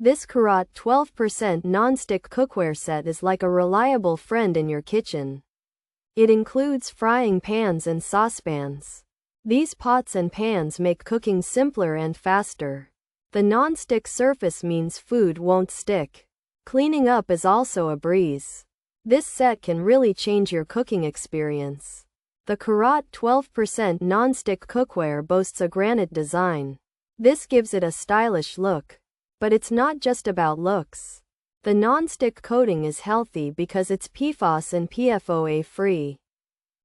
This CAROTE 12% nonstick cookware set is like a reliable friend in your kitchen. It includes frying pans and saucepans. These pots and pans make cooking simpler and faster. The non-stick surface means food won't stick. Cleaning up is also a breeze. This set can really change your cooking experience. The CAROTE 12% nonstick cookware boasts a granite design. This gives it a stylish look. But it's not just about looks. The non-stick coating is healthy because it's PFOS and PFOA free.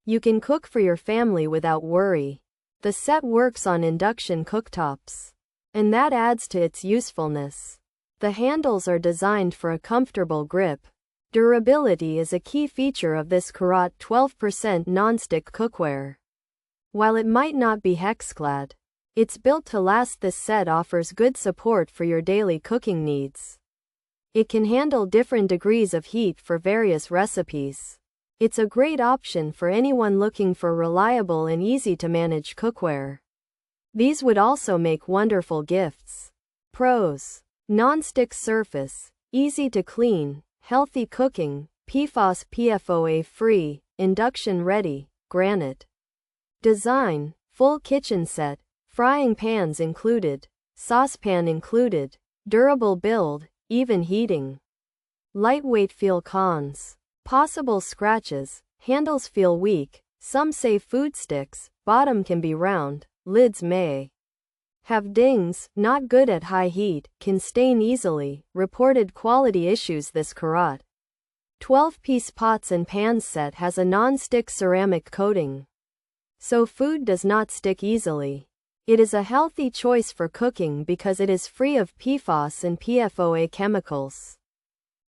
You can cook for your family without worry. The set works on induction cooktops, and that adds to its usefulness. The handles are designed for a comfortable grip. Durability is a key feature of this CAROTE 12% nonstick cookware. While it might not be HexClad, it's built to last. This set offers good support for your daily cooking needs. It can handle different degrees of heat for various recipes. It's a great option for anyone looking for reliable and easy-to-manage cookware. These would also make wonderful gifts. Pros: non-stick surface, easy to clean, healthy cooking, PFOS PFOA free, induction ready, granite. Design: full kitchen set, frying pans included, saucepan included, durable build, even heating. Lightweight. Feel cons: possible scratches, handles feel weak, some say food sticks, bottom can be round, lids may have dings, not good at high heat, can stain easily, reported quality issues. This CAROTE 12-piece pots and pans set has a non-stick ceramic coating, so food does not stick easily. It is a healthy choice for cooking because it is free of PFOS and PFOA chemicals.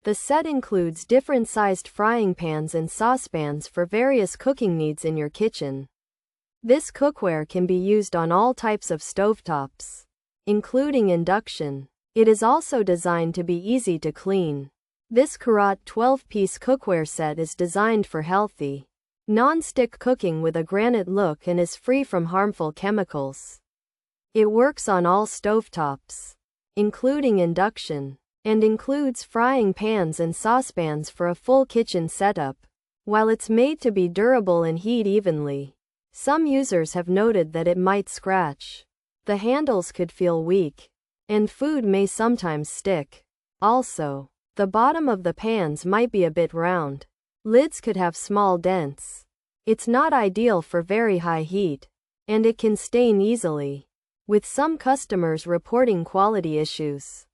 The set includes different sized frying pans and saucepans for various cooking needs in your kitchen. This cookware can be used on all types of stovetops, including induction. It is also designed to be easy to clean. This CAROTE 12-piece cookware set is designed for healthy, non-stick cooking with a granite look and is free from harmful chemicals. It works on all stovetops, including induction, and includes frying pans and saucepans for a full kitchen setup. While it's made to be durable and heat evenly, some users have noted that it might scratch. The handles could feel weak, and food may sometimes stick. Also, the bottom of the pans might be a bit round. Lids could have small dents. It's not ideal for very high heat, and it can stain easily, with some customers reporting quality issues.